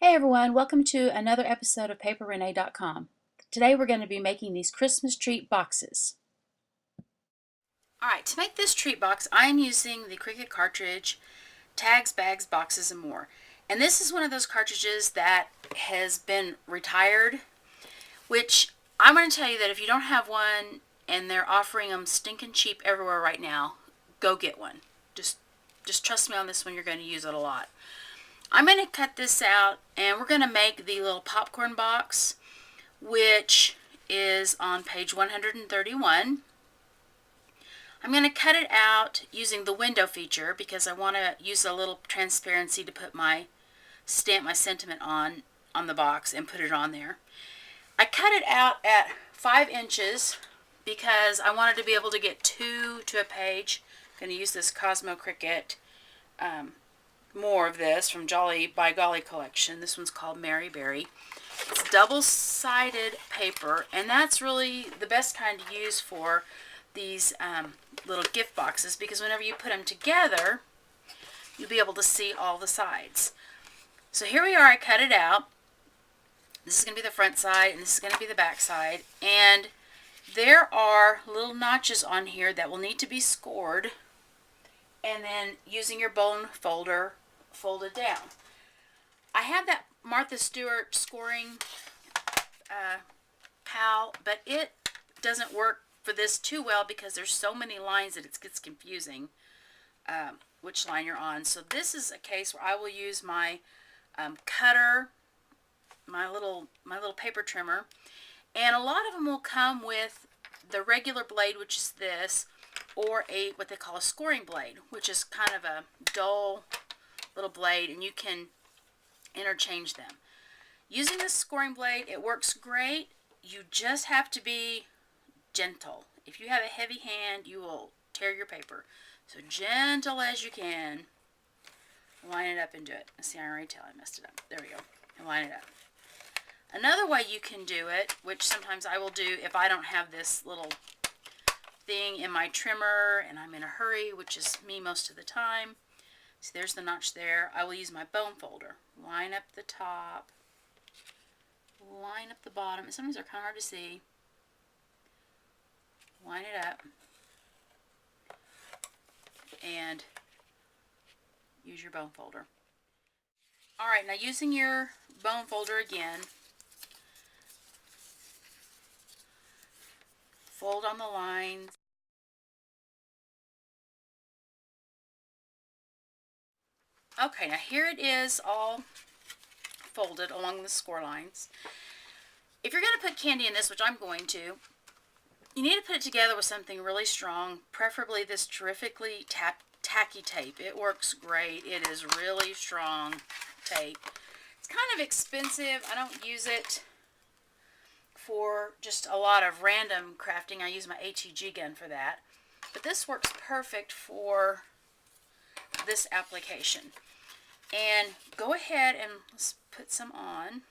Hey everyone, welcome to another episode of PaperRenee.com. Today we're going to be making these Christmas treat boxes. Alright, to make this treat box, I am using the Cricut cartridge, tags, bags, boxes, and more. And this is one of those cartridges that has been retired, which I'm going to tell you that if you don't have one and they're offering them stinking cheap everywhere right now, go get one. Just trust me on this one, you're going to use it a lot. I'm going to cut this out and we're going to make the little popcorn box, which is on page 131. I'm going to cut it out using the window feature because I want to use a little transparency to put my stamp my sentiment on the box and put it on there. I cut it out at 5 inches because I wanted to be able to get 2 to a page. I'm going to use this Cosmo Cricut. More of this from Golly by Golly collection. This one's called Mary Berry. It's double-sided paper, and that's really the best kind to use for these little gift boxes because whenever you put them together, you'll be able to see all the sides. So here we are. I cut it out. This is going to be the front side, and this is going to be the back side. And there are little notches on here that will need to be scored, and then using your bone folder, fold it down. I have that Martha Stewart scoring pal, but it doesn't work for this too well because there's so many lines that it gets confusing which line you're on. So this is a case where I will use my cutter, my little paper trimmer, and a lot of them will come with the regular blade, which is this, or what they call a scoring blade, which is kind of a dull little blade, and you can interchange them. Using this scoring blade, it works great. You just have to be gentle. If you have a heavy hand, you will tear your paper. So gentle as you can. Line it up and do it. See, I already tell I messed it up. There we go. And line it up. Another way you can do it, which sometimes I will do if I don't have this little thing in my trimmer and I'm in a hurry, which is me most of the time. See, there's the notch there. I will use my bone folder. Line up the top. Line up the bottom. Sometimes they're kind of hard to see. Line it up. And use your bone folder. Alright, now using your bone folder again, fold on the lines. Okay, now here it is all folded along the score lines. If you're going to put candy in this, which I'm going to, you need to put it together with something really strong, preferably this terrifically tacky tape. It works great. It is really strong tape. It's kind of expensive. I don't use it for just a lot of random crafting. I use my HEG gun for that. But this works perfect for this application. And go ahead and let's put some on.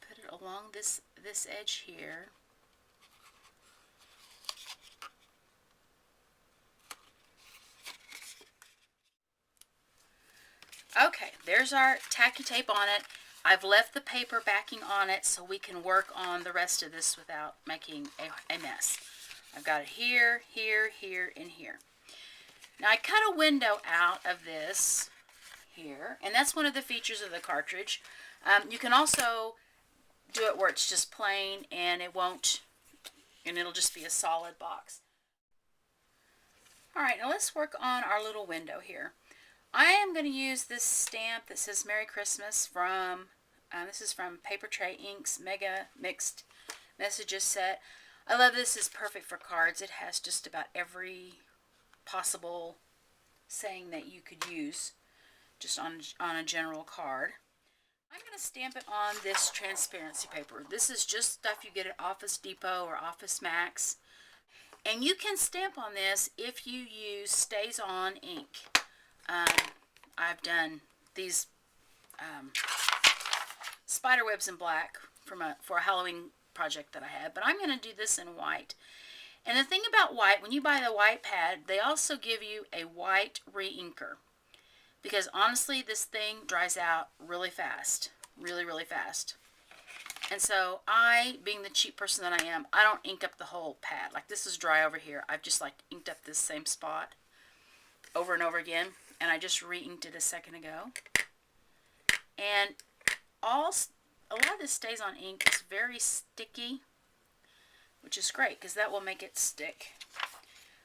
Put it along this edge here. Okay, there's our tacky tape on it. I've left the paper backing on it so we can work on the rest of this without making a mess. I've got it here, here, here, and here. Now I cut a window out of this here, and that's one of the features of the cartridge. You can also do it where it's just plain and it'll just be a solid box. Alright, now let's work on our little window here. I am going to use this stamp that says Merry Christmas from, this is from Paper Tray Inks Mega Mixed Messages Set. I love this. It's perfect for cards. It has just about every possible saying that you could use just on a general card. I'm going to stamp it on this transparency paper. This is just stuff you get at Office Depot or Office Max. And you can stamp on this if you use Stays On ink. I've done these spider webs in black for a Halloween project that I had, but I'm going to do this in white. And the thing about white, when you buy the white pad, they also give you a white re-inker. Because honestly, this thing dries out really fast. Really, really fast. And so I, being the cheap person that I am, I don't ink up the whole pad. Like this is dry over here. I've just like inked up this same spot over and over again. And I just re-inked it a second ago. And a lot of this stays on ink. It's very sticky, which is great because that will make it stick.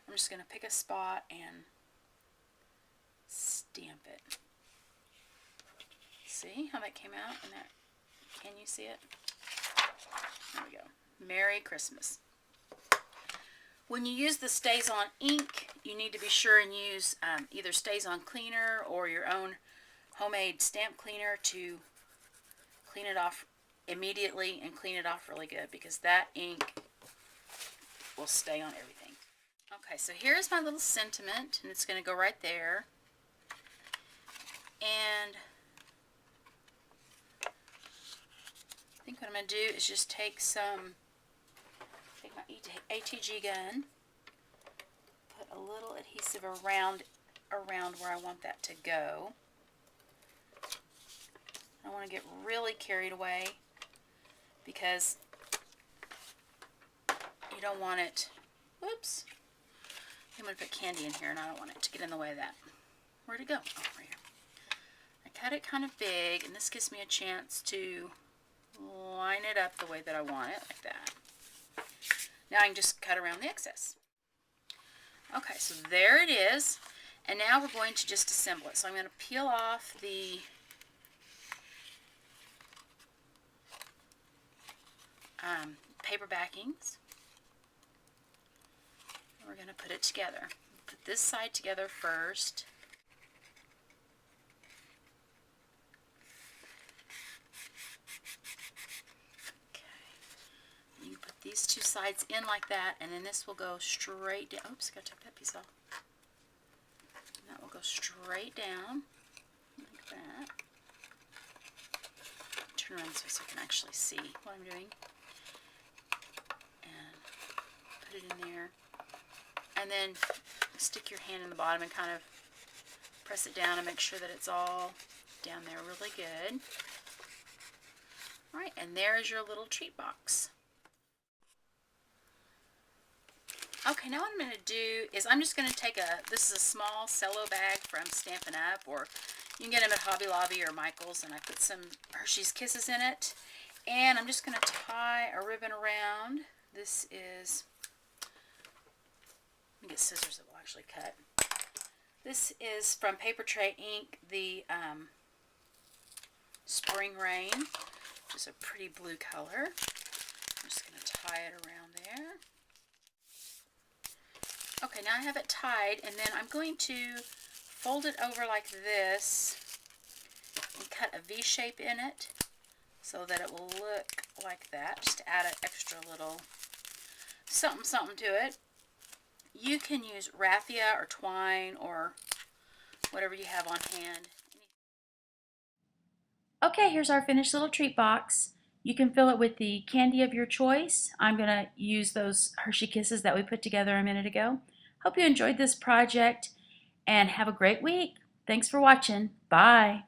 I'm just going to pick a spot and stamp it. See how that came out? And that, can you see it? There we go. Merry Christmas. When you use the Stays On ink, you need to be sure and use either Stays On cleaner or your own homemade stamp cleaner to clean it off immediately and clean it off really good, because that ink will stay on everything. Okay, so here's my little sentiment, and it's going to go right there. And I think what I'm going to do is just take my ATG gun, put a little adhesive around where I want that to go. I don't want to get really carried away because you don't want it, whoops, I'm going to put candy in here and I don't want it to get in the way of that. Where'd it go? Oh, right here. I cut it kind of big, and this gives me a chance to line it up the way that I want it, like that. Now I can just cut around the excess. Okay, so there it is. And now we're going to just assemble it. So I'm going to peel off the paper backings. And we're going to put it together. Put this side together first. These two sides in like that, and then this will go straight down. Oops, gotta take that piece off. And that will go straight down like that. Turn around this way so I can actually see what I'm doing. And put it in there. And then stick your hand in the bottom and kind of press it down and make sure that it's all down there really good. Alright, and there's your little treat box. Okay, now what I'm going to do is I'm just going to take this is a small cello bag from Stampin' Up, or you can get them at Hobby Lobby or Michael's, and I put some Hershey's Kisses in it. And I'm just going to tie a ribbon around. This is, let me get scissors that will actually cut. This is from Paper Tray Ink, the Spring Rain, which is a pretty blue color. I'm just going to tie it around there. Okay, now I have it tied, and then I'm going to fold it over like this and cut a V shape in it so that it will look like that, just to add an extra little something to it. You can use raffia or twine or whatever you have on hand. Okay, here's our finished little treat box. You can fill it with the candy of your choice. I'm going to use those Hershey Kisses that we put together a minute ago. Hope you enjoyed this project and have a great week. Thanks for watching. Bye.